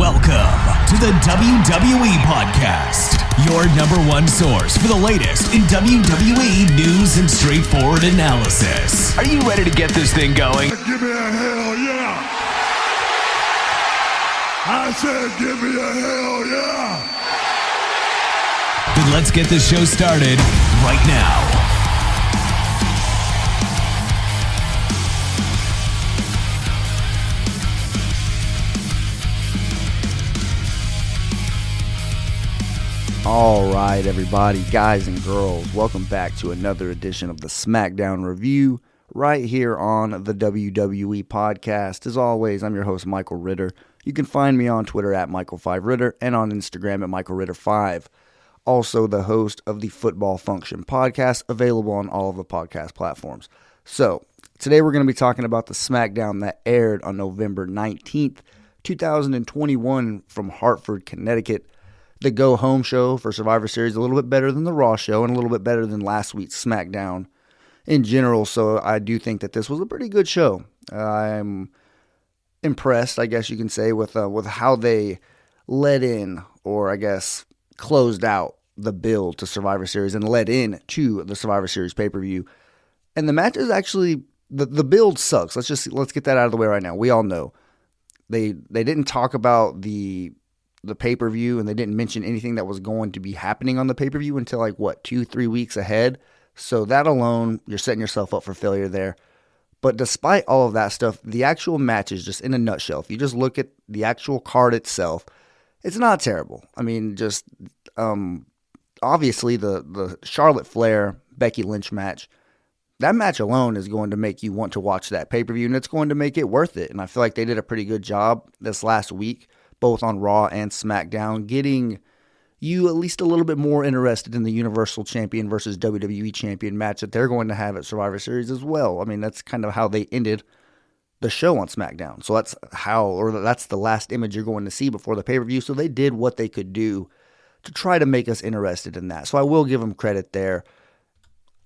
Welcome to the WWE Podcast, your number one source for the latest in WWE news and straightforward analysis. Are you ready to get this thing going? Give me a hell yeah! I said give me a hell yeah! Then let's get this show started right now. All right, everybody, guys and girls, welcome back to another edition of the SmackDown Review right here on the WWE Podcast. As always, I'm your host, Micheal Ritter. You can find me on Twitter at Micheal5Ritter and on Instagram at MichealRitter5. Also, the host of the Football Function Podcast, available on all of the podcast platforms. So, today we're going to be talking about the SmackDown that aired on November 19th, 2021 from Hartford, Connecticut. The go-home show for Survivor Series, a little bit better than the Raw show and a little bit better than last week's SmackDown in general, so I do think that this was a pretty good show. I'm impressed, I guess you can say, with how they led in, or I guess closed out the build to Survivor Series and led in to the Survivor Series pay-per-view. And the match is actually, the build sucks. Let's get that out of the way right now. We all know. They didn't talk about the pay-per-view, and they didn't mention anything that was going to be happening on the pay-per-view until 2-3 weeks ahead. So that alone, you're setting yourself up for failure there. But despite all of that stuff, the actual match is just in a nutshell. If you just look at the actual card itself, it's not terrible. I mean, just obviously the Charlotte Flair Becky Lynch match, that match alone is going to make you want to watch that pay-per-view, and it's going to make it worth it. And I feel like they did a pretty good job this last week, both on Raw and SmackDown, getting you at least a little bit more interested in the Universal Champion versus WWE Champion match that they're going to have at Survivor Series as well. I mean, that's kind of how they ended the show on SmackDown. So that's the last image you're going to see before the pay-per-view. So they did what they could do to try to make us interested in that. So I will give them credit there.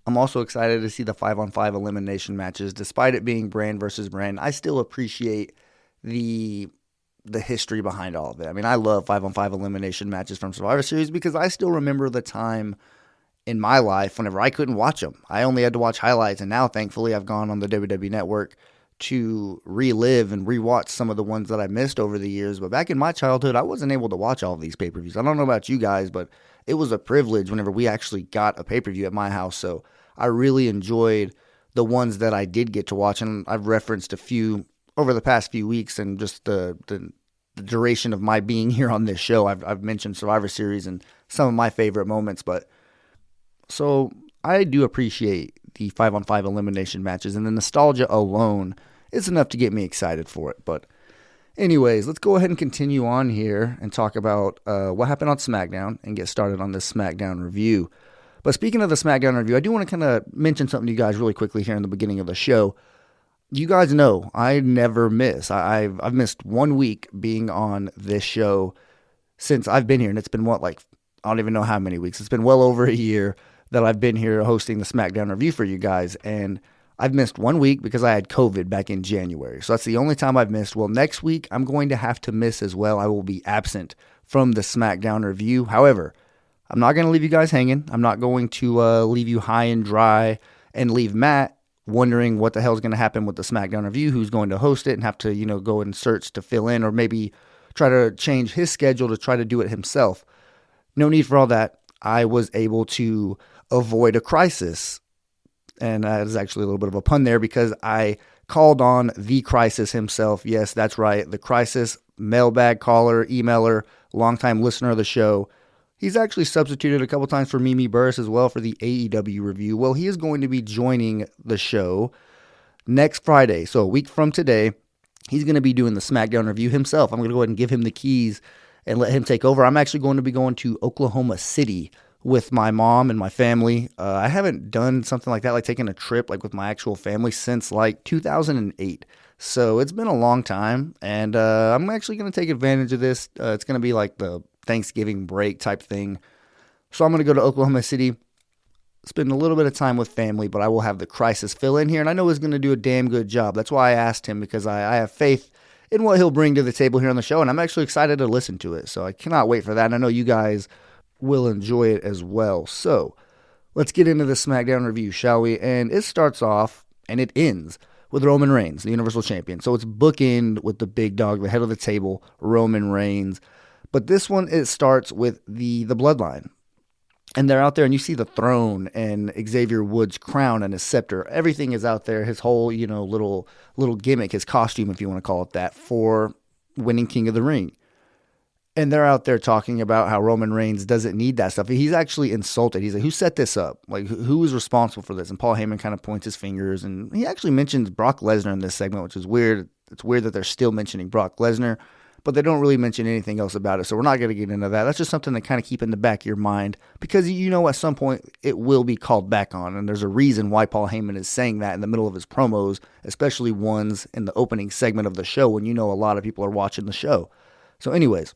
I'm also excited to see the 5-on-5 elimination matches. Despite it being brand versus brand, I still appreciate the history behind all of it. I mean, I love 5-on-5 elimination matches from Survivor Series because I still remember the time in my life whenever I couldn't watch them. I only had to watch highlights, and now, thankfully, I've gone on the WWE Network to relive and rewatch some of the ones that I missed over the years. But back in my childhood, I wasn't able to watch all of these pay-per-views. I don't know about you guys, but it was a privilege whenever we actually got a pay-per-view at my house. So I really enjoyed the ones that I did get to watch, and I've referenced a few over the past few weeks, and just the duration of my being here on this show, I've mentioned Survivor Series and some of my favorite moments. But so I do appreciate the 5-on-5 elimination matches, and the nostalgia alone is enough to get me excited for it. But anyways, let's go ahead and continue on here and talk about what happened on SmackDown and get started on this SmackDown review. But speaking of the SmackDown review, I do want to kind of mention something to you guys really quickly here in the beginning of the show. You guys know I never miss. I've missed 1 week being on this show since I've been here, and it's been I don't even know how many weeks. It's been well over a year that I've been here hosting the SmackDown review for you guys, and I've missed 1 week because I had COVID back in January. So that's the only time I've missed. Well, next week I'm going to have to miss as well. I will be absent from the SmackDown review. However, I'm not going to leave you guys hanging. I'm not going to leave you high and dry and leave Matt wondering what the hell is going to happen with the SmackDown review, who's going to host it, and have to, go and search to fill in, or maybe try to change his schedule to try to do it himself. No need for all that. I was able to avoid a crisis. And that is actually a little bit of a pun there, because I called on the Crisis himself. Yes, that's right. The Crisis, mailbag caller, emailer, longtime listener of the show. He's actually substituted a couple times for Mimi Burris as well for the AEW review. Well, he is going to be joining the show next Friday. So a week from today, he's going to be doing the SmackDown review himself. I'm going to go ahead and give him the keys and let him take over. I'm actually going to be going to Oklahoma City with my mom and my family. I haven't done something like that, like taking a trip with my actual family, since 2008. So it's been a long time, and I'm actually going to take advantage of this. It's going to be like the Thanksgiving break type thing. So I'm going to go to Oklahoma City, spend a little bit of time with family, but I will have the Crisis fill in here, and I know he's going to do a damn good job. That's why I asked him, because I have faith in what he'll bring to the table here on the show, and I'm actually excited to listen to it. So I cannot wait for that, and I know you guys will enjoy it as well. So let's get into the SmackDown review, shall we? And it starts off, and it ends with Roman Reigns, the Universal Champion. So it's bookend with the big dog, the head of the table, Roman Reigns. But this one, it starts with the Bloodline. And they're out there, and you see the throne and Xavier Woods' crown and his scepter. Everything is out there. His whole, little gimmick, his costume, if you want to call it that, for winning King of the Ring. And they're out there talking about how Roman Reigns doesn't need that stuff. He's actually insulted. He's like, who set this up? Like, who is responsible for this? And Paul Heyman kind of points his fingers. And he actually mentions Brock Lesnar in this segment, which is weird. It's weird that they're still mentioning Brock Lesnar, but they don't really mention anything else about it. So we're not going to get into that. That's just something to kind of keep in the back of your mind, because at some point it will be called back on. And there's a reason why Paul Heyman is saying that in the middle of his promos, especially ones in the opening segment of the show when a lot of people are watching the show. So anyways,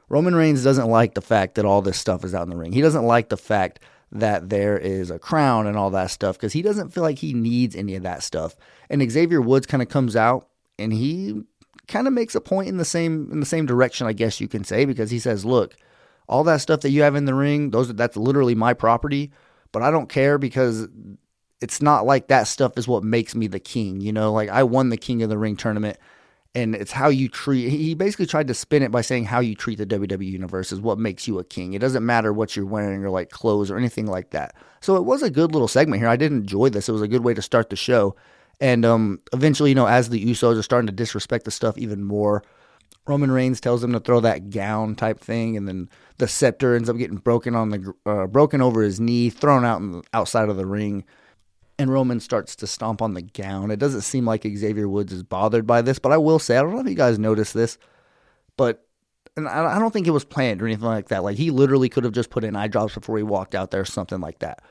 Roman Reigns doesn't like the fact that all this stuff is out in the ring. He doesn't like the fact that there is a crown and all that stuff, because he doesn't feel like he needs any of that stuff. And Xavier Woods kind of comes out, and he kind of makes a point in the same direction, I guess you can say, because he says, look, all that stuff that you have in the ring, that's literally my property, but I don't care, because it's not like that stuff is what makes me the king. Like, I won the King of the Ring tournament, and it's how you treat. He basically tried to spin it by saying how you treat the WWE universe is what makes you a king. It doesn't matter what you're wearing or like clothes or anything like that. So it was a good little segment here. I did enjoy this. It was a good way to start the show. And eventually, as the Usos are starting to disrespect the stuff even more, Roman Reigns tells them to throw that gown type thing, and then the scepter ends up getting broken over his knee, thrown out outside of the ring, and Roman starts to stomp on the gown. It doesn't seem like Xavier Woods is bothered by this, but I will say, I don't know if you guys noticed this, and I don't think it was planned or anything like that. Like, he literally could have just put in eye drops before he walked out there or something like that.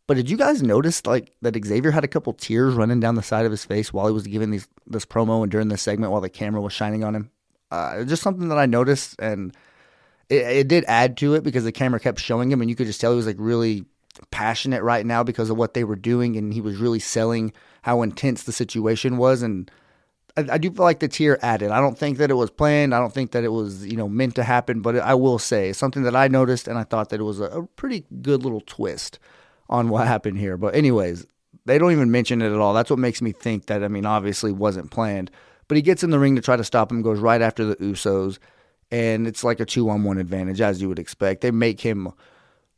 But did you guys notice that Xavier had a couple tears running down the side of his face while he was giving this promo and during this segment while the camera was shining on him? Just something that I noticed, and it did add to it because the camera kept showing him, and you could just tell he was like really passionate right now because of what they were doing, and he was really selling how intense the situation was. And I do feel like the tear added. I don't think that it was planned. I don't think that it was meant to happen, but I will say something that I noticed, and I thought that it was a pretty good little twist on what happened here. But anyways, they don't even mention it at all. That's what makes me think that, obviously wasn't planned. But he gets in the ring to try to stop him, goes right after the Usos, and it's like a 2-on-1 advantage, as you would expect. They make him,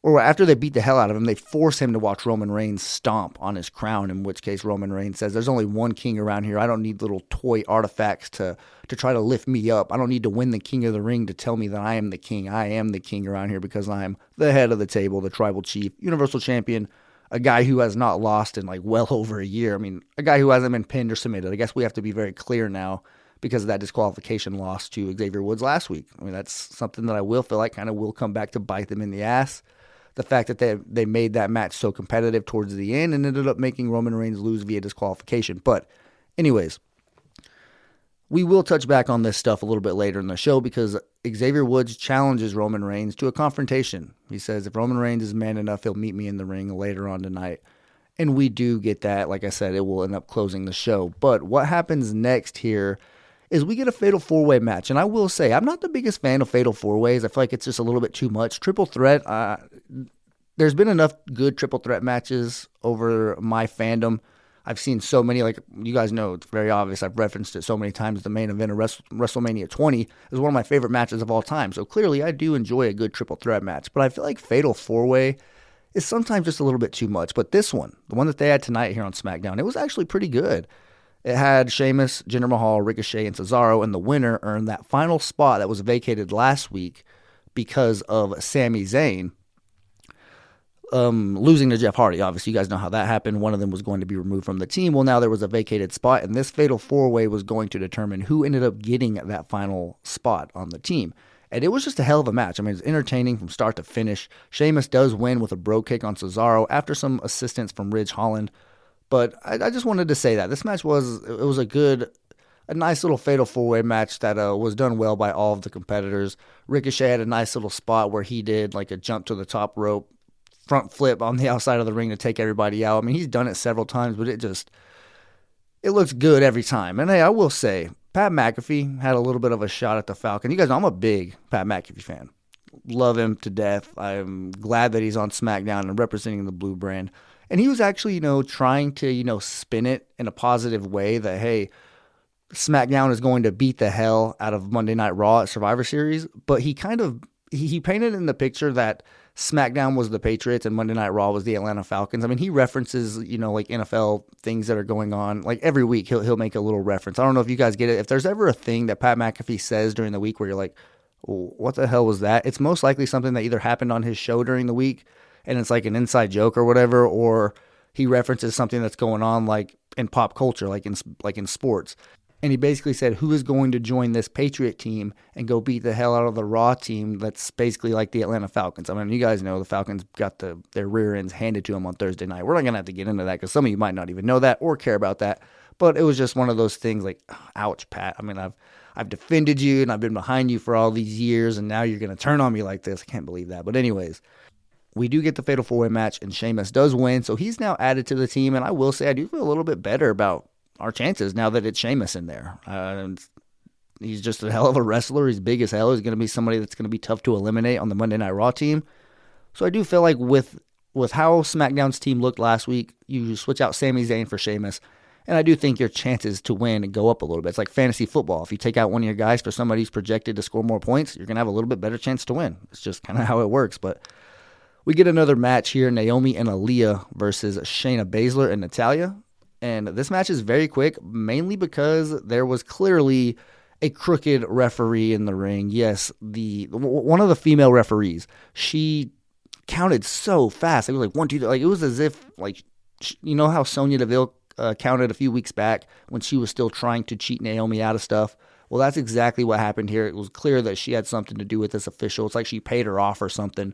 or after they beat the hell out of him, they force him to watch Roman Reigns stomp on his crown, in which case Roman Reigns says, there's only one king around here. I don't need little toy artifacts to try to lift me up. I don't need to win the King of the Ring to tell me that I am the king. I am the king around here because I'm the head of the table, the tribal chief, Universal Champion, a guy who has not lost in well over a year. A guy who hasn't been pinned or submitted. I guess we have to be very clear now because of that disqualification loss to Xavier Woods last week. That's something that I will feel like kind of will come back to bite them in the ass. The fact that they made that match so competitive towards the end and ended up making Roman Reigns lose via disqualification. But anyways, we will touch back on this stuff a little bit later in the show because Xavier Woods challenges Roman Reigns to a confrontation. He says if Roman Reigns is man enough, he'll meet me in the ring later on tonight. And we do get that. Like I said, it will end up closing the show. But what happens next here is we get a Fatal 4-Way match. And I will say, I'm not the biggest fan of Fatal 4-Ways. I feel like it's just a little bit too much. Triple Threat, there's been enough good Triple Threat matches over my fandom. I've seen so many, like you guys know, it's very obvious. I've referenced it so many times. The main event of WrestleMania 20 is one of my favorite matches of all time. So clearly I do enjoy a good Triple Threat match. But I feel like Fatal 4-Way is sometimes just a little bit too much. But this one, the one that they had tonight here on SmackDown, it was actually pretty good. It had Sheamus, Jinder Mahal, Ricochet, and Cesaro, and the winner earned that final spot that was vacated last week because of Sami Zayn losing to Jeff Hardy. Obviously, you guys know how that happened. One of them was going to be removed from the team. Well, now there was a vacated spot, and this Fatal 4-Way was going to determine who ended up getting that final spot on the team. And it was just a hell of a match. It's entertaining from start to finish. Sheamus does win with a bro kick on Cesaro after some assistance from Ridge Holland. But I just wanted to say that this match was a nice little Fatal 4-Way match that was done well by all of the competitors. Ricochet had a nice little spot where he did like a jump to the top rope, front flip on the outside of the ring to take everybody out. He's done it several times, but it looks good every time. And hey, I will say, Pat McAfee had a little bit of a shot at the Falcon. You guys know I'm a big Pat McAfee fan. Love him to death. I'm glad that he's on SmackDown and representing the blue brand. And he was actually, trying to, spin it in a positive way that, hey, SmackDown is going to beat the hell out of Monday Night Raw at Survivor Series. But he he painted in the picture that SmackDown was the Patriots and Monday Night Raw was the Atlanta Falcons. I mean, he references, like NFL things that are going on. Like every week he'll make a little reference. I don't know if you guys get it. If there's ever a thing that Pat McAfee says during the week where you're like, what the hell was that? It's most likely something that either happened on his show during the week and it's like an inside joke or whatever, or he references something that's going on like in pop culture, like in sports. And he basically said, who is going to join this Patriot team and go beat the hell out of the Raw team that's basically like the Atlanta Falcons? I mean, you guys know the Falcons got their rear ends handed to them on Thursday night. We're not going to have to get into that because some of you might not even know that or care about that. But it was just one of those things like, ouch, Pat. I mean, I've defended you and I've been behind you for all these years, and now you're going to turn on me like this. I can't believe that. But anyways, we do get the Fatal 4-Way match, and Sheamus does win. So he's now added to the team, and I will say I do feel a little bit better about our chances now that it's Sheamus in there. He's just a hell of a wrestler. He's big as hell. He's going to be somebody that's going to be tough to eliminate on the Monday Night Raw team. So I do feel like with how SmackDown's team looked last week, you switch out Sami Zayn for Sheamus, and I do think your chances to win and go up a little bit. It's like fantasy football. If you take out one of your guys for somebody who's projected to score more points, you're going to have a little bit better chance to win. It's just kind of how it works. But we get another match here, Naomi and Aaliyah versus Shayna Baszler and Natalya. And this match is very quick, mainly because there was clearly a crooked referee in the ring. Yes, one of the female referees, she counted so fast. It was like 1, 2, 3. Like it was as if, like, you know how Sonya Deville counted a few weeks back when she was still trying to cheat Naomi out of stuff. Well, that's exactly what happened here. It was clear that she had something to do with this official. It's like she paid her off or something.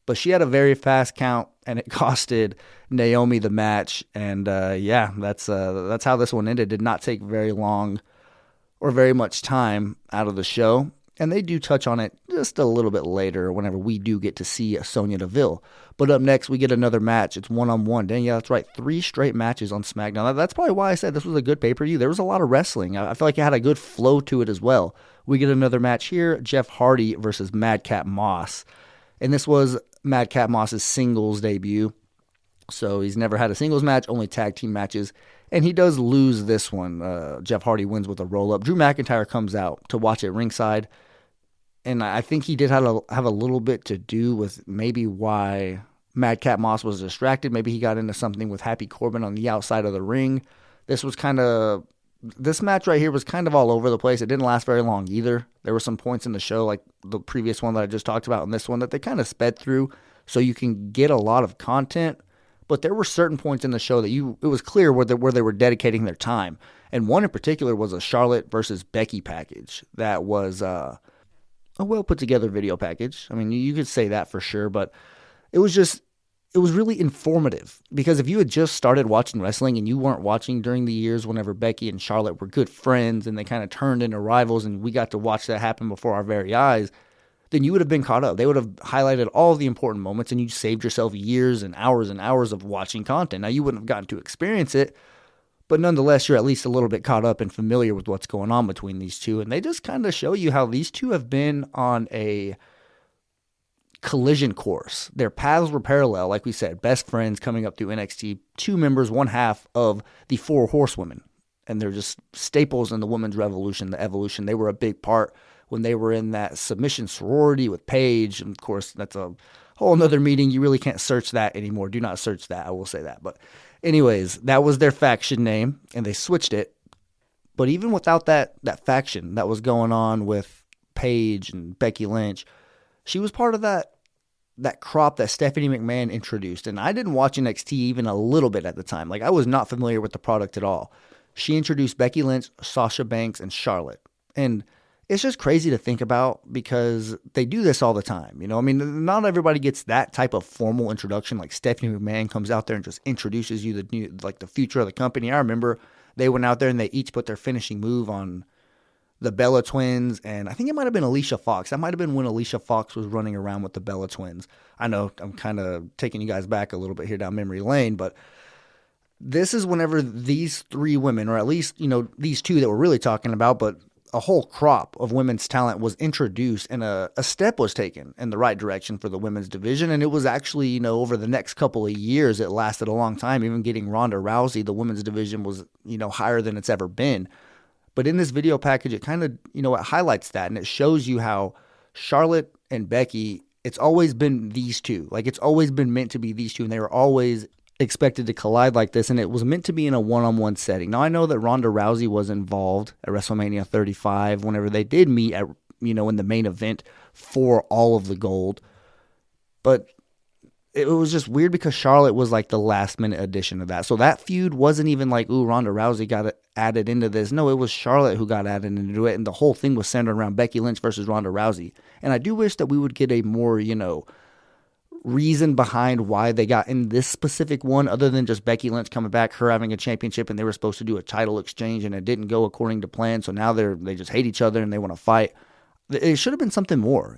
But she had a very fast count, and it costed Naomi the match. And that's how this one ended. Did not take very long or very much time out of the show. And they do touch on it just a little bit later whenever we do get to see Sonya Deville. But up next, we get another match. It's one-on-one. Dang, yeah, that's right. 3 straight matches on SmackDown. That's probably why I said this was a good pay-per-view. There was a lot of wrestling. I feel like it had a good flow to it as well. We get another match here. Jeff Hardy versus Madcap Moss. And this was Madcap Moss's singles debut. So he's never had a singles match, only tag team matches. And he does lose this one. Jeff Hardy wins with a roll-up. Drew McIntyre comes out to watch at ringside. And I think he did have a little bit to do with maybe why Madcap Moss was distracted. Maybe he got into something with Happy Corbin on the outside of the ring. This match right here was kind of all over the place. It didn't last very long either. There were some points in the show, like the previous one that I just talked about and this one, that they kind of sped through so you can get a lot of content. But there were certain points in the show that it was clear where they were dedicating their time. And one in particular was a Charlotte versus Becky package that was a well put together video package. I mean, you could say that for sure, but it was really informative, because if you had just started watching wrestling and you weren't watching during the years whenever Becky and Charlotte were good friends and they kind of turned into rivals and we got to watch that happen before our very eyes, then you would have been caught up. They would have highlighted all the important moments and you saved yourself years and hours of watching content. Now, you wouldn't have gotten to experience it, but nonetheless, you're at least a little bit caught up and familiar with what's going on between these two. And they just kind of show you how these two have been on a collision course. Their paths were parallel, like we said, best friends coming up through NXT, 2 members, 1/2 of the 4 horsewomen. And they're just staples in the women's revolution, the evolution. They were a big part when they were in that submission sorority with Paige. And of course, that's a whole nother meeting. You really can't search that anymore. Do not search that. I will say that. But anyways, that was their faction name, and they switched it. But even without that faction that was going on with Paige and Becky Lynch, she was part of that crop that Stephanie McMahon introduced. And I didn't watch NXT even a little bit at the time. Like, I was not familiar with the product at all. She introduced Becky Lynch, Sasha Banks, and Charlotte. And it's just crazy to think about because they do this all the time. You know, I mean, not everybody gets that type of formal introduction. Like Stephanie McMahon comes out there and just introduces you the future of the company. I remember they went out there and they each put their finishing move on the Bella Twins, and I think it might have been Alicia Fox. That might have been when Alicia Fox was running around with the Bella Twins. I know I'm kind of taking you guys back a little bit here down memory lane, but this is whenever these three women, or at least, these two that we're really talking about, but a whole crop of women's talent was introduced, and a step was taken in the right direction for the women's division. And it was actually, over the next couple of years, it lasted a long time. Even getting Ronda Rousey, the women's division was, higher than it's ever been. But in this video package, it kind of, it highlights that, and it shows you how Charlotte and Becky, it's always been these two. Like, it's always been meant to be these two, and they were always expected to collide like this, and it was meant to be in a one-on-one setting. Now, I know that Ronda Rousey was involved at WrestleMania 35 whenever they did meet at, in the main event for all of the gold, but it was just weird because Charlotte was like the last-minute addition of that. So that feud wasn't even like, ooh, Ronda Rousey got added into this. No, it was Charlotte who got added into it, and the whole thing was centered around Becky Lynch versus Ronda Rousey. And I do wish that we would get a more, reason behind why they got in this specific one, other than just Becky Lynch coming back, her having a championship, and they were supposed to do a title exchange, and it didn't go according to plan. So now they just hate each other and they want to fight. It should have been something more,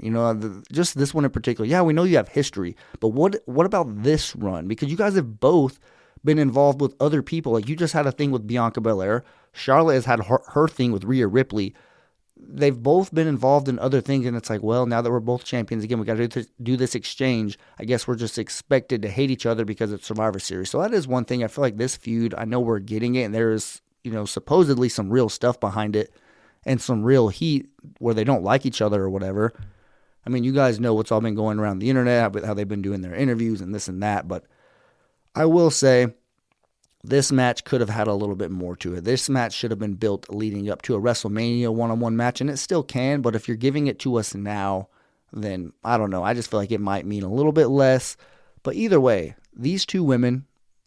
just this one in particular. Yeah, we know you have history, but what about this run? Because you guys have both been involved with other people. Like, you just had a thing with Bianca Belair. Charlotte has had her thing with Rhea Ripley. They've both been involved in other things, and it's like, well, now that we're both champions again, we got to do this exchange. I guess we're just expected to hate each other because it's Survivor Series. So that is one thing. I feel like this feud, I know we're getting it, and there's, supposedly some real stuff behind it and some real heat where they don't like each other or whatever. I mean, you guys know what's all been going around the internet, how they've been doing their interviews and this and that, but I will say this match could have had a little bit more to it. This match should have been built leading up to a WrestleMania one-on-one match, and it still can, but if you're giving it to us now, then I don't know. I just feel like it might mean a little bit less. But either way, these two women,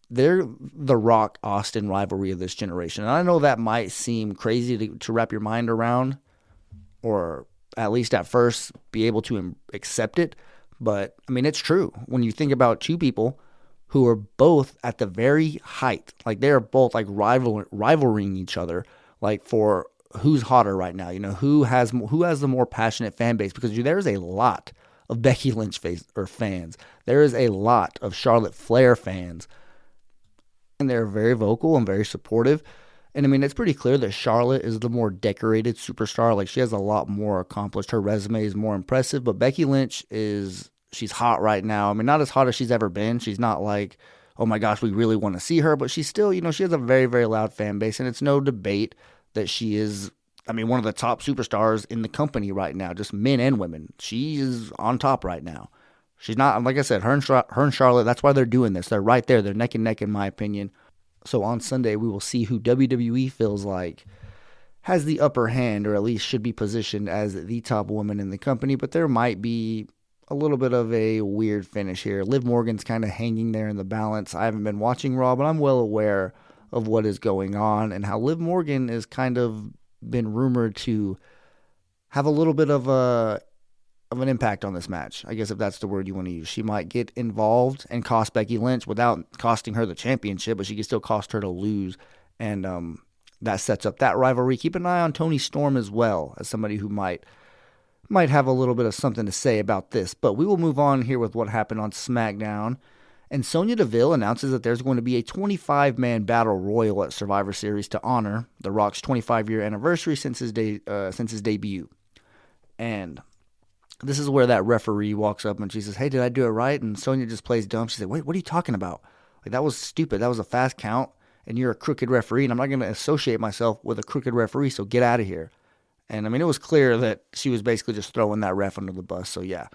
they're the Rock Austin rivalry of this generation. And I know that might seem crazy to wrap your mind around, or at least at first be able to accept it. But, I mean, it's true. When you think about two people who are both at the very height, like they're both like rivaling each other, like for who's hotter right now, who has the more passionate fan base, because there's a lot of Becky Lynch fans. There is a lot of Charlotte Flair fans, and they're very vocal and very supportive. And I mean, it's pretty clear that Charlotte is the more decorated superstar. Like, she has a lot more accomplished. Her resume is more impressive, but Becky Lynch she's hot right now. I mean, not as hot as she's ever been. She's not like, oh my gosh, we really want to see her, but she's still, she has a very, very loud fan base, and it's no debate that she is, one of the top superstars in the company right now, just men and women. She is on top right now. She's not, like I said, her and Charlotte, that's why they're doing this. They're right there. They're neck and neck, in my opinion. So on Sunday, we will see who WWE feels like has the upper hand, or at least should be positioned as the top woman in the company, but there might be a little bit of a weird finish here. Liv Morgan's kind of hanging there in the balance. I haven't been watching Raw, but I'm well aware of what is going on and how Liv Morgan is kind of been rumored to have a little bit of an impact on this match. I guess if that's the word you want to use. She might get involved and cost Becky Lynch without costing her the championship, but she can still cost her to lose. And that sets up that rivalry. Keep an eye on Toni Storm as well, as somebody who might have a little bit of something to say about this. But we will move on here with what happened on SmackDown. And Sonya Deville announces that there's going to be a 25-man battle royal at Survivor Series to honor The Rock's 25-year anniversary since his debut. And this is where that referee walks up and she says, hey, did I do it right? And Sonya just plays dumb. She said, wait, what are you talking about? Like, that was stupid. That was a fast count, and you're a crooked referee, and I'm not going to associate myself with a crooked referee, so get out of here. And, it was clear that she was basically just throwing that ref under the bus. So, yeah,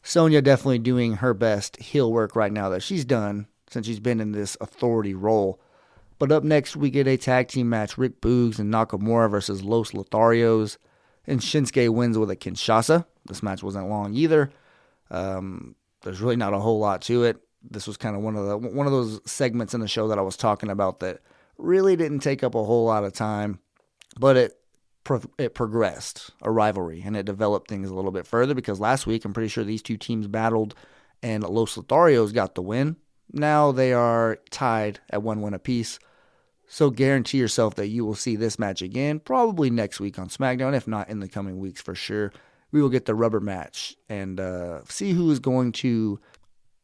Sonya definitely doing her best heel work right now that she's done since she's been in this authority role. But up next, we get a tag team match. Rick Boogs and Nakamura versus Los Lotharios. And Shinsuke wins with a Kinshasa. This match wasn't long either. There's really not a whole lot to it. This was kind of one of those segments in the show that I was talking about that really didn't take up a whole lot of time. But it progressed a rivalry, and it developed things a little bit further, because last week I'm pretty sure these two teams battled and Los Lotharios got the win. Now they are tied at 1 win apiece. So guarantee yourself that you will see this match again, probably next week on SmackDown, if not in the coming weeks for sure. We will get the rubber match and see who is going to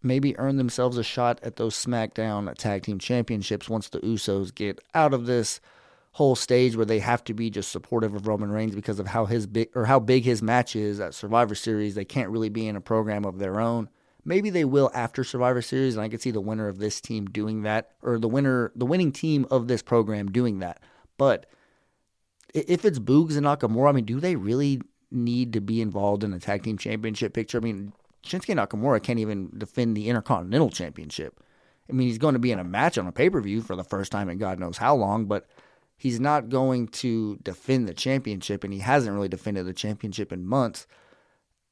maybe earn themselves a shot at those SmackDown Tag Team Championships once the Usos get out of this whole stage where they have to be just supportive of Roman Reigns because of how big his match is at Survivor Series. They can't really be in a program of their own. Maybe they will after Survivor Series, and I could see the winner of this team doing that, or the winning team of this program doing that. But if it's Boogs and Nakamura, I mean, do they really need to be involved in a tag team championship picture? I mean, Shinsuke Nakamura can't even defend the Intercontinental Championship. I mean, he's going to be in a match on a pay-per-view for the first time in God knows how long, but he's not going to defend the championship, and he hasn't really defended the championship in months.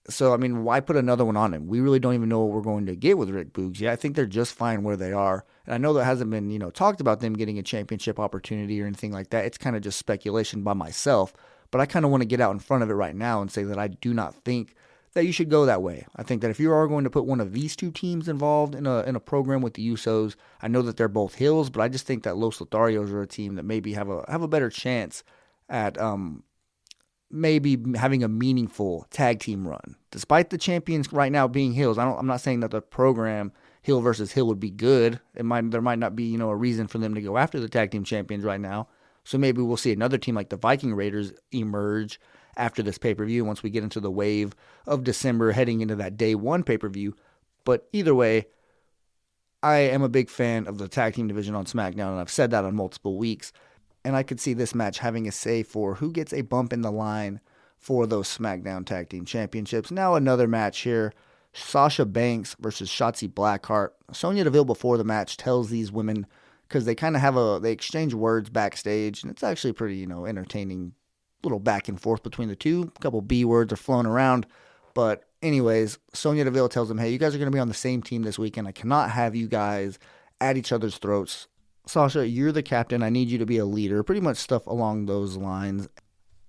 So, I mean, why put another one on him? We really don't even know what we're going to get with Rick Boogs. Yeah, I think they're just fine where they are. And I know there hasn't been, talked about them getting a championship opportunity or anything like that. It's kind of just speculation by myself. But I kind of want to get out in front of it right now and say that I do not think that you should go that way. I think that if you are going to put one of these two teams involved in a program with the Usos, I know that they're both heels, but I just think that Los Lotharios are a team that maybe have a better chance at maybe having a meaningful tag team run. Despite the champions right now being heels, I'm not saying that the program heel versus heel would be good. There might not be a reason for them to go after the tag team champions right now. So maybe we'll see another team like the Viking Raiders emerge after this pay-per-view once we get into the wave of December heading into that day one pay-per-view. But either way, I am a big fan of the tag team division on SmackDown, and I've said that on multiple weeks. And I could see this match having a say for who gets a bump in the line for those SmackDown Tag Team Championships. Now another match here. Sasha Banks versus Shotzi Blackheart. Sonya Deville before the match tells these women, because they kind of they exchange words backstage, and it's actually pretty, entertaining little back and forth between the two. A couple B words are flown around. But anyways, Sonya Deville tells them, hey, you guys are going to be on the same team this weekend. I cannot have you guys at each other's throats. Sasha, you're the captain. I need you to be a leader. Pretty much stuff along those lines.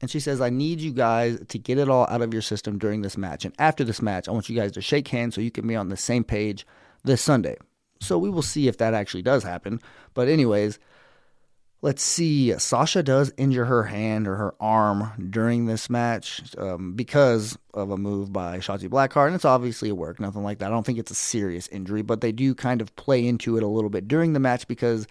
And she says, I need you guys to get it all out of your system during this match. And after this match, I want you guys to shake hands so you can be on the same page this Sunday. So we will see if that actually does happen. But anyways, let's see. Sasha does injure her hand or her arm during this match because of a move by Shotzi Blackheart. And it's obviously a work, nothing like that. I don't think it's a serious injury, but they do kind of play into it a little bit during the match because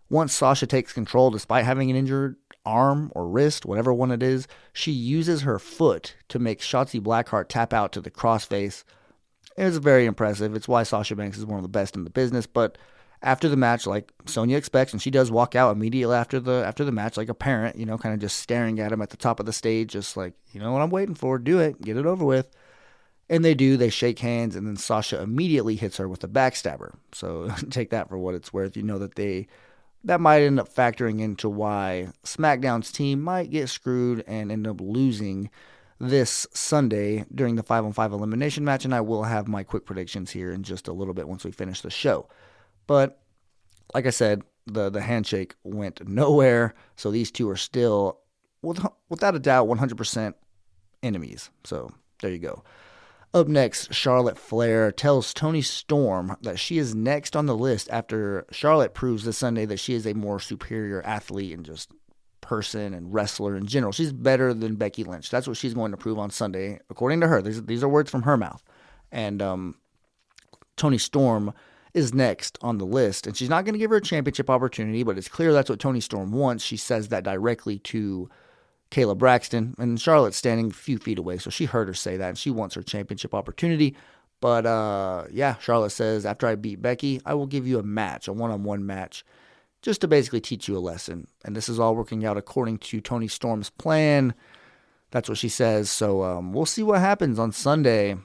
once Sasha takes control, despite having an injured arm or wrist, whatever one it is, she uses her foot to make Shotzi Blackheart tap out to the crossface. It's very impressive. It's why Sasha Banks is one of the best in the business. But after the match, like Sonya expects, and she does walk out immediately after the match like a parent, kind of just staring at him at the top of the stage, just like, what I'm waiting for, do it, get it over with. And they do, they shake hands, and then Sasha immediately hits her with a backstabber. So take that for what it's worth. That might end up factoring into why SmackDown's team might get screwed and end up losing this Sunday during the 5-on-5 elimination match, and I will have my quick predictions here in just a little bit once we finish the show. But like I said, the handshake went nowhere, so these two are still, without a doubt, 100% enemies. So there you go. Up next, Charlotte Flair tells Toni Storm that she is next on the list after Charlotte proves this Sunday that she is a more superior athlete and just person and wrestler in general. She's better than Becky Lynch. That's what she's going to prove on Sunday, according to her. These are words from her mouth. And Toni Storm is next on the list, and she's not going to give her a championship opportunity, but it's clear that's what Toni Storm wants. She says that directly to Kayla Braxton, and Charlotte's standing a few feet away, so she heard her say that, and she wants her championship opportunity. But, Charlotte says, after I beat Becky, I will give you a match, a one-on-one match, just to basically teach you a lesson. And this is all working out according to Toni Storm's plan. That's what she says. So we'll see what happens on Sunday.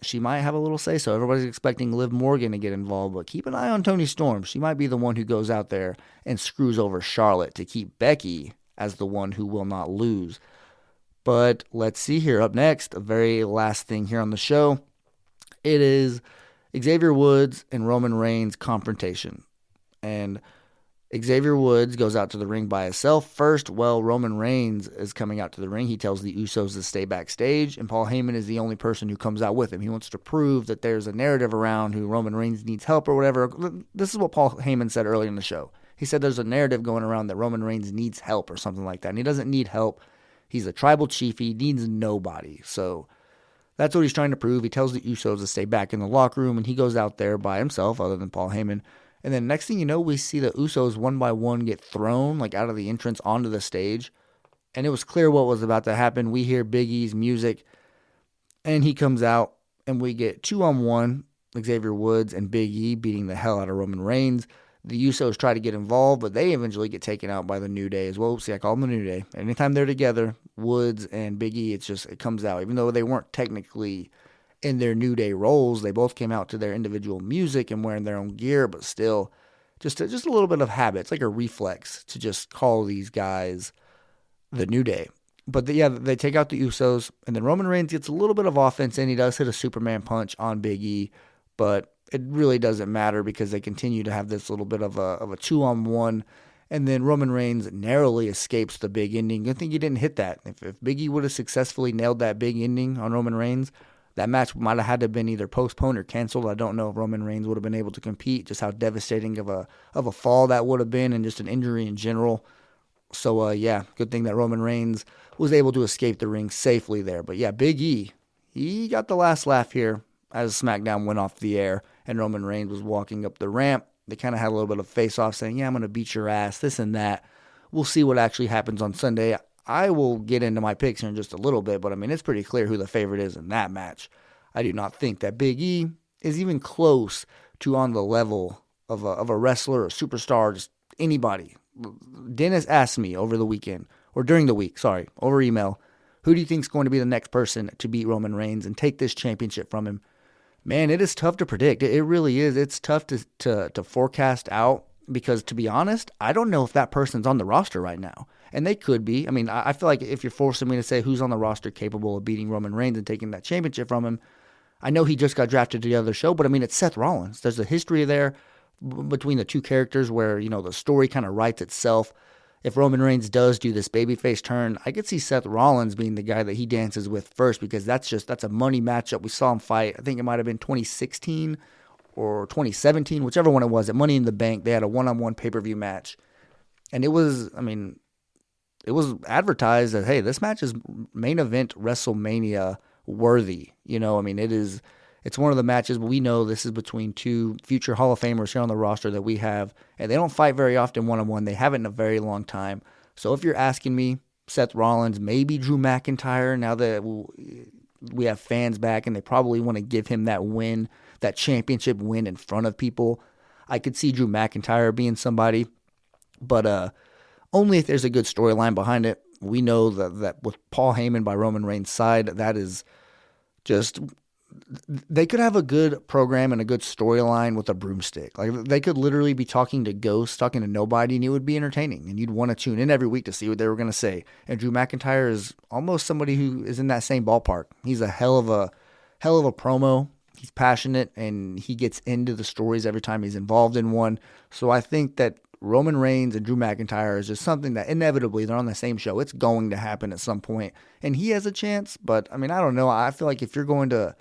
She might have a little say-so. Everybody's expecting Liv Morgan to get involved, but keep an eye on Toni Storm. She might be the one who goes out there and screws over Charlotte to keep Becky as the one who will not lose. But let's see here. Up next, the very last thing here on the show, it is Xavier Woods and Roman Reigns confrontation. And Xavier Woods goes out to the ring by himself first. Well, Roman Reigns is coming out to the ring. He tells the Usos to stay backstage, and Paul Heyman is the only person who comes out with him. He wants to prove that there's a narrative around who Roman Reigns needs help or whatever. This is what Paul Heyman said earlier in the show. He said there's a narrative going around that Roman Reigns needs help or something like that, and he doesn't need help. He's a tribal chief. He needs nobody. So That's what he's trying to prove. He tells the Usos to stay back in the locker room, and he goes out there by himself, other than Paul Heyman. And then next thing you know, we see the Usos one by one get thrown like out of the entrance onto the stage. And it was clear what was about to happen. We hear Big E's music, and he comes out, and we get 2-on-1, Xavier Woods and Big E beating the hell out of Roman Reigns. The Usos try to get involved, but they eventually get taken out by the New Day as well. See, I call them the New Day. Anytime they're together, Woods and Big E, it comes out. Even though they weren't technically in their New Day roles, they both came out to their individual music and wearing their own gear, but still, just a little bit of habit. It's like a reflex to just call these guys the New Day. But they take out the Usos, and then Roman Reigns gets a little bit of offense in. He does hit a Superman punch on Big E, but it really doesn't matter because they continue to have this little bit of a 2-on-1, and then Roman Reigns narrowly escapes the big ending. Good thing he didn't hit that. If Big E would have successfully nailed that big ending on Roman Reigns, that match might have had to have been either postponed or canceled. I don't know if Roman Reigns would have been able to compete, just how devastating of a fall that would have been, and just an injury in general. So, good thing that Roman Reigns was able to escape the ring safely there. But, Big E, he got the last laugh here as SmackDown went off the air and Roman Reigns was walking up the ramp. They kind of had a little bit of face-off saying, I'm going to beat your ass, this and that. We'll see what actually happens on Sunday. I will get into my picks here in just a little bit, but, it's pretty clear who the favorite is in that match. I do not think that Big E is even close to on the level of a wrestler or superstar, just anybody. Dennis asked me over email, who do you think is going to be the next person to beat Roman Reigns and take this championship from him? Man, it is tough to predict. It really is. It's tough to forecast out because, to be honest, I don't know if that person's on the roster right now. And they could be. I feel like if you're forcing me to say who's on the roster capable of beating Roman Reigns and taking that championship from him, I know he just got drafted to the other show, but it's Seth Rollins. There's a history there between the two characters where, the story kind of writes itself. If Roman Reigns does do this babyface turn, I could see Seth Rollins being the guy that he dances with first because that's a money matchup. We saw him fight, I think it might have been 2016 or 2017, whichever one it was, at Money in the Bank. They had a one-on-one pay-per-view match. And it was advertised as, hey, this match is main event WrestleMania worthy. It's one of the matches we know this is between two future Hall of Famers here on the roster that we have, and they don't fight very often one-on-one. They haven't in a very long time. So if you're asking me, Seth Rollins, maybe Drew McIntyre, now that we have fans back and they probably want to give him that win, that championship win in front of people, I could see Drew McIntyre being somebody, but only if there's a good storyline behind it. We know that with Paul Heyman by Roman Reigns' side, that is just... They could have a good program and a good storyline with a broomstick. Like, they could literally be talking to ghosts, talking to nobody, and it would be entertaining. And you'd want to tune in every week to see what they were going to say. And Drew McIntyre is almost somebody who is in that same ballpark. He's a hell of a promo. He's passionate, and he gets into the stories every time he's involved in one. So I think that Roman Reigns and Drew McIntyre is just something that inevitably they're on the same show. It's going to happen at some point, and he has a chance. But I don't know. I feel like if you're going to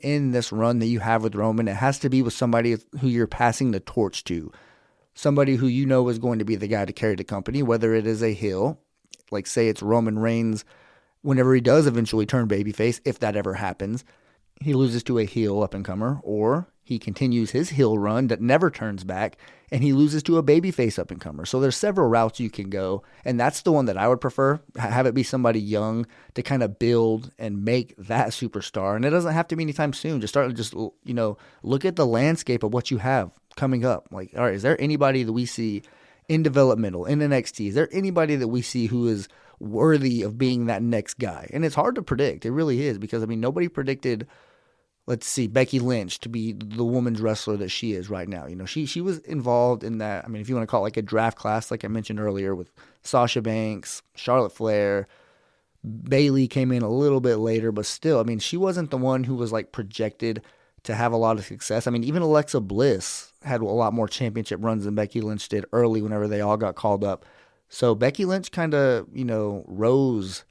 end this run that you have with Roman, it has to be with somebody who you're passing the torch to. Somebody who you know is going to be the guy to carry the company, whether it is a heel, like say it's Roman Reigns, whenever he does eventually turn babyface, if that ever happens, he loses to a heel up-and-comer, or he continues his heel run that never turns back, and he loses to a babyface up-and-comer. So there's several routes you can go, and that's the one that I would prefer. Have it be somebody young to kind of build and make that superstar. And it doesn't have to be anytime soon. Just look at the landscape of what you have coming up. Like, all right, is there anybody that we see in developmental, in NXT? Is there anybody that we see who is worthy of being that next guy? And it's hard to predict. It really is, because, nobody predicted... Let's see, Becky Lynch to be the women's wrestler that she is right now. She was involved in that, if you want to call it like a draft class, like I mentioned earlier, with Sasha Banks, Charlotte Flair. Bayley came in a little bit later, but still, she wasn't the one who was like projected to have a lot of success. Even Alexa Bliss had a lot more championship runs than Becky Lynch did early whenever they all got called up. So Becky Lynch kind of, rose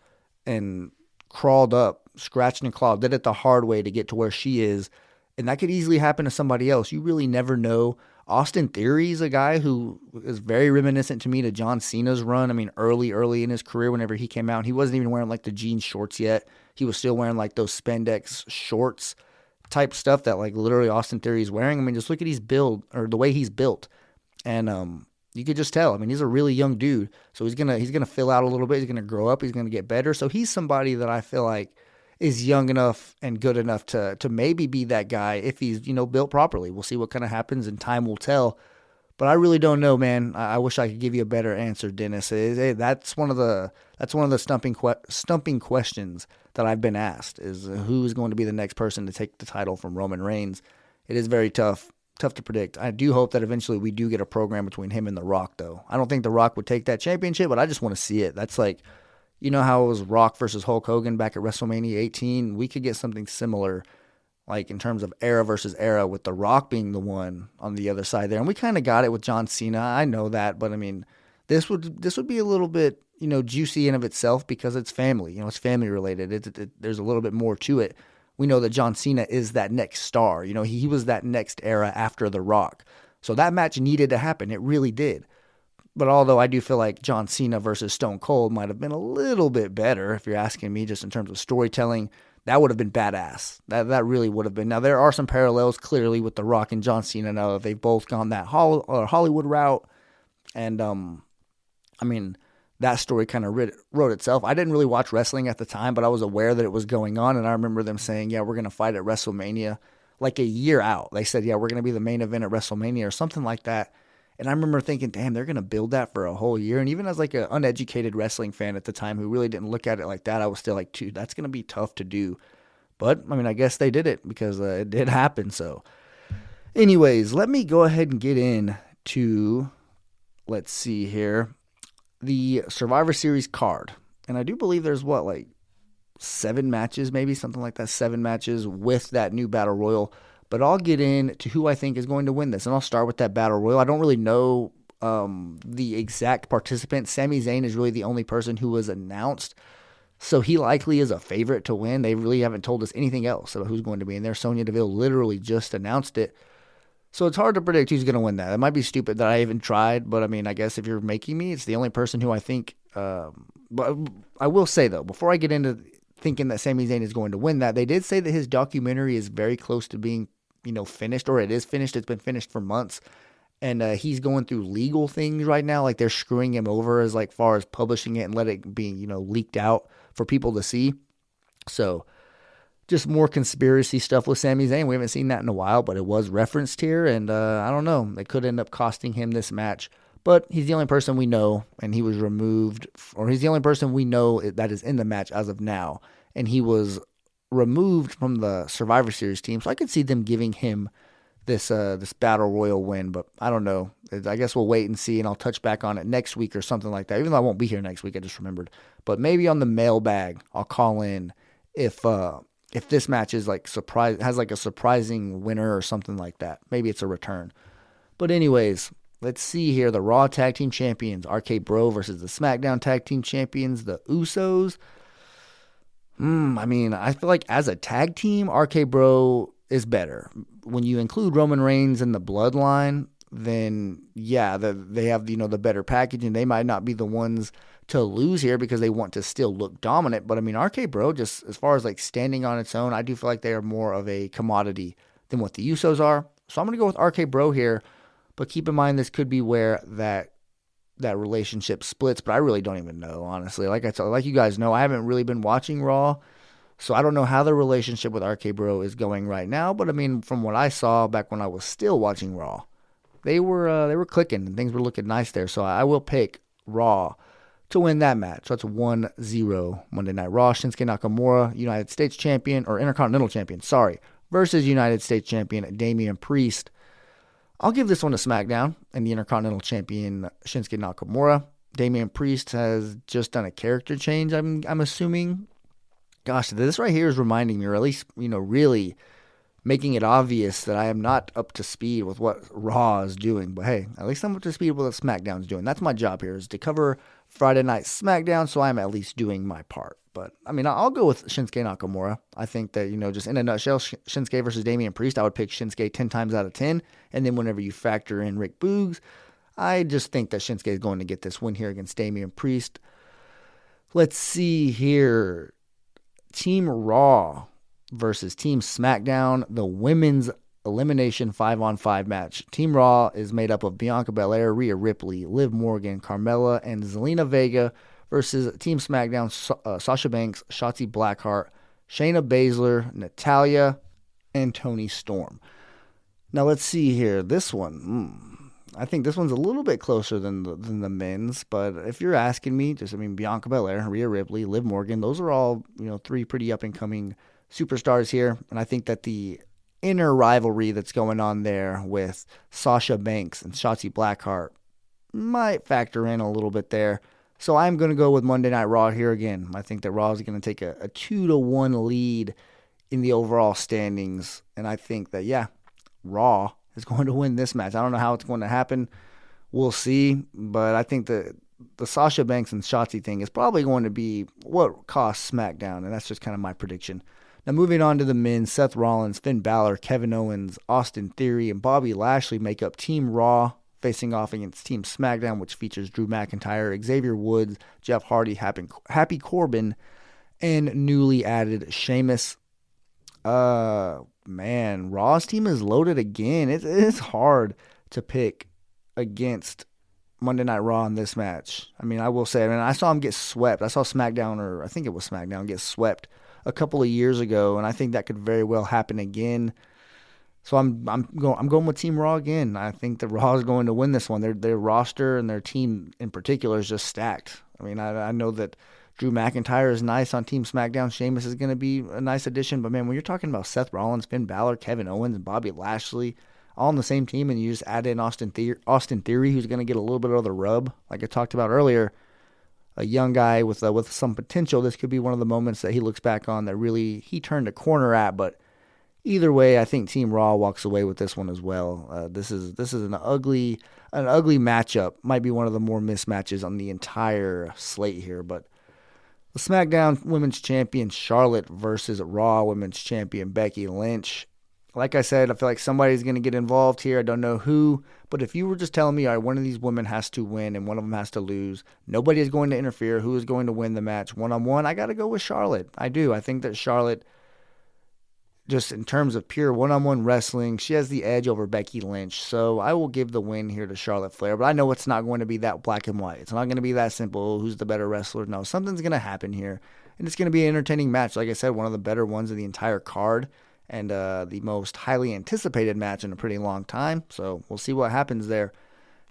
and crawled up, scratched and clawed, did it the hard way to get to where she is. And that could easily happen to somebody else. You really never know. Austin Theory is a guy who is very reminiscent to me to John Cena's run. I mean, early in his career, whenever he came out, he wasn't even wearing like the jean shorts yet. He was still wearing like those spandex shorts type stuff that like literally Austin Theory is wearing. I mean, just look at his build or the way he's built. And you could just tell. I mean, he's a really young dude. So he's gonna fill out a little bit. He's gonna grow up. He's gonna get better. So he's somebody that I feel like is young enough and good enough to maybe be that guy if he's, built properly. We'll see what kind of happens and time will tell. But I really don't know, man. I wish I could give you a better answer, Dennis. That's one of the stumping questions that I've been asked is who is going to be the next person to take the title from Roman Reigns. It is very tough to predict. I do hope that eventually we do get a program between him and The Rock, though. I don't think The Rock would take that championship, but I just want to see it. That's like, how it was Rock versus Hulk Hogan back at WrestleMania 18? We could get something similar, like in terms of era versus era, with The Rock being the one on the other side there. And we kind of got it with John Cena. I know that, but I mean, this would be a little bit, juicy in of itself because it's family. It's family related. There's a little bit more to it. We know that John Cena is that next star. He was that next era after The Rock. So that match needed to happen. It really did. But although I do feel like John Cena versus Stone Cold might have been a little bit better, if you're asking me, just in terms of storytelling, that would have been badass. That really would have been. Now, there are some parallels clearly with The Rock and John Cena. Now, they've both gone that Hollywood route. And, I mean, that story kind of wrote itself. I didn't really watch wrestling at the time, but I was aware that it was going on. And I remember them saying, yeah, we're going to fight at WrestleMania like a year out. They said, yeah, we're going to be the main event at WrestleMania or something like that. And I remember thinking, damn, they're going to build that for a whole year. And even as like an uneducated wrestling fan at the time who really didn't look at it like that, I was still like, dude, that's going to be tough to do. But, I mean, I guess they did it because it did happen. So anyways, let me go ahead and get into, let's see here, the Survivor Series card. And I do believe there's 7 matches, maybe something like that, 7 matches with that new Battle Royal. But I'll get into who I think is going to win this. And I'll start with that Battle Royal. I don't really know the exact participant. Sami Zayn is really the only person who was announced. So he likely is a favorite to win. They really haven't told us anything else about who's going to be in there. Sonya Deville literally just announced it. So it's hard to predict who's going to win that. It might be stupid that I even tried. But, I mean, I guess if you're making me, it's the only person who I think. But I will say, though, before I get into thinking that Sami Zayn is going to win that, they did say that his documentary is very close to being finished, or it is finished. It's been finished for months, and he's going through legal things right now. Like they're screwing him over as far as publishing it and let it be, leaked out for people to see. So just more conspiracy stuff with Sami Zayn. We haven't seen that in a while, but it was referenced here, and I don't know. It could end up costing him this match, but he's the only person we know, and he was removed, or he's the only person we know that is in the match as of now, and he was removed from the Survivor Series team, so I could see them giving him this Battle Royal win, but I don't know. I guess we'll wait and see, and I'll touch back on it next week or something like that, even though I won't be here next week, I just remembered. But maybe on the mailbag, I'll call in if this match is has a surprising winner or something like that. Maybe it's a return. But anyways, let's see here. The Raw Tag Team Champions, RK Bro versus the SmackDown Tag Team Champions, the Usos. I mean, I feel like as a tag team, RK Bro is better. When you include Roman Reigns in the bloodline, then yeah, they have the better package, and they might not be the ones to lose here because they want to still look dominant. But I mean, RK Bro, just as far as standing on its own, I do feel like they are more of a commodity than what the Usos are. So I'm going to go with RK Bro here, but keep in mind this could be where that relationship splits, but I really don't even know, honestly. Like you guys know, I haven't really been watching Raw, so I don't know how the relationship with RK Bro is going right now. But I mean, from what I saw back when I was still watching Raw, they were clicking and things were looking nice there. So I will pick Raw to win that match. So that's 1-0 Monday Night Raw. Shinsuke Nakamura, United States Champion, or Intercontinental Champion, versus United States Champion Damian Priest. I'll give this one to SmackDown and the Intercontinental Champion Shinsuke Nakamura. Damian Priest has just done a character change, I'm assuming. Gosh, this right here is reminding me, or at least, really making it obvious that I am not up to speed with what Raw is doing. But hey, at least I'm up to speed with what SmackDown is doing. That's my job here, is to cover Friday Night SmackDown, so I'm at least doing my part. But, I mean, I'll go with Shinsuke Nakamura. I think that, just in a nutshell, Shinsuke versus Damian Priest, I would pick Shinsuke 10 times out of 10. And then whenever you factor in Rick Boogs, I just think that Shinsuke is going to get this win here against Damian Priest. Let's see here. Team Raw versus Team SmackDown, the women's elimination 5-on-5 match. Team Raw is made up of Bianca Belair, Rhea Ripley, Liv Morgan, Carmella, and Zelina Vega versus Team SmackDown, Sasha Banks, Shotzi Blackheart, Shayna Baszler, Natalya, and Toni Storm. Now let's see here. This one, I think this one's a little bit closer than the men's, but if you're asking me, Bianca Belair, Rhea Ripley, Liv Morgan, those are all, three pretty up-and-coming superstars here, and I think that the inner rivalry that's going on there with Sasha Banks and Shotzi Blackheart might factor in a little bit there. So I'm going to go with Monday Night Raw here again. I think that Raw is going to take a 2-1 lead in the overall standings, and I think that, Raw is going to win this match. I don't know how it's going to happen. We'll see, but I think that the Sasha Banks and Shotzi thing is probably going to be what costs SmackDown, and that's just kind of my prediction. Now, moving on to the men, Seth Rollins, Finn Balor, Kevin Owens, Austin Theory, and Bobby Lashley make up Team Raw, facing off against Team SmackDown, which features Drew McIntyre, Xavier Woods, Jeff Hardy, Happy Corbin, and newly added Sheamus. Man, Raw's team is loaded again. It is hard to pick against Monday Night Raw in this match. I will say, I saw him get swept. I saw SmackDown, or I think it was SmackDown, get swept a couple of years ago, and I think that could very well happen again. So I'm going with Team Raw again. I think that Raw is going to win this one. Their roster and their team in particular is just stacked. I know that Drew McIntyre is nice on Team SmackDown. Sheamus is going to be a nice addition. But, man, when you're talking about Seth Rollins, Finn Balor, Kevin Owens, and Bobby Lashley all on the same team, and you just add in Austin Theory, who's going to get a little bit of the rub, like I talked about earlier, a young guy with some potential. This could be one of the moments that he looks back on that really he turned a corner at. But either way, I think Team Raw walks away with this one as well. This is an ugly matchup. Might be one of the more mismatches on the entire slate here. But the SmackDown Women's Champion Charlotte versus Raw Women's Champion Becky Lynch. Like I said, I feel like somebody's going to get involved here. I don't know who, but if you were just telling me, all right, one of these women has to win and one of them has to lose, nobody is going to interfere. Who is going to win the match one-on-one? I got to go with Charlotte. I do. I think that Charlotte, just in terms of pure one-on-one wrestling, she has the edge over Becky Lynch. So I will give the win here to Charlotte Flair, but I know it's not going to be that black and white. It's not going to be that simple. Who's the better wrestler? No, something's going to happen here, and it's going to be an entertaining match. Like I said, one of the better ones of the entire card, and the most highly anticipated match in a pretty long time. So we'll see what happens there.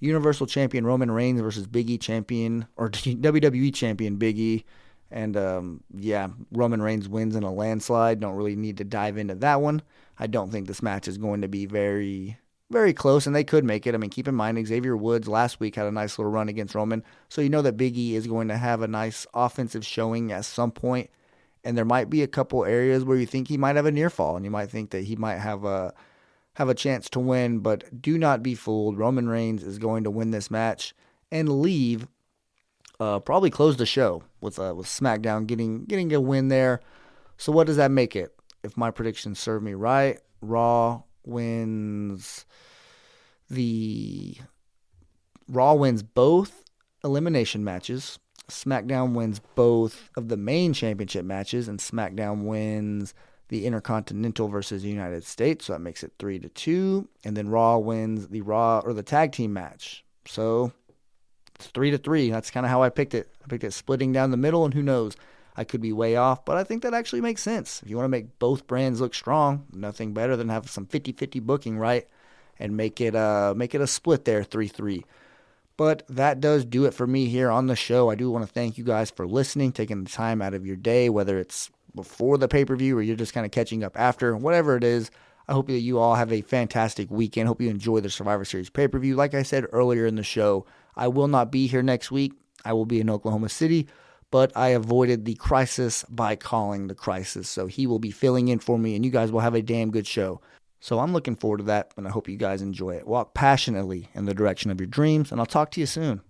Universal Champion Roman Reigns versus Big E Champion, or WWE Champion Big E. And, Roman Reigns wins in a landslide. Don't really need to dive into that one. I don't think this match is going to be very, very close, and they could make it. Keep in mind, Xavier Woods last week had a nice little run against Roman, so you know that Big E is going to have a nice offensive showing at some point. And there might be a couple areas where you think he might have a near fall, and you might think that he might have a chance to win, but do not be fooled. Roman Reigns is going to win this match and leave, probably close the show with SmackDown getting a win there. So what does that make it? If my predictions serve me right, Raw wins both elimination matches. SmackDown wins both of the main championship matches, and SmackDown wins the Intercontinental versus the United States, so that makes it 3-2. And then Raw wins the tag team match. So it's 3-3. That's kind of how I picked it. I picked it splitting down the middle, and who knows? I could be way off, but I think that actually makes sense. If you want to make both brands look strong, nothing better than have some 50-50 booking, right? And make it a split there, 3-3. But that does do it for me here on the show. I do want to thank you guys for listening, taking the time out of your day, whether it's before the pay-per-view or you're just kind of catching up after, whatever it is. I hope that you all have a fantastic weekend. Hope you enjoy the Survivor Series pay-per-view. Like I said earlier in the show, I will not be here next week. I will be in Oklahoma City. but I avoided the crisis by calling the crisis. So he will be filling in for me, and you guys will have a damn good show. So I'm looking forward to that, and I hope you guys enjoy it. Walk passionately in the direction of your dreams, and I'll talk to you soon.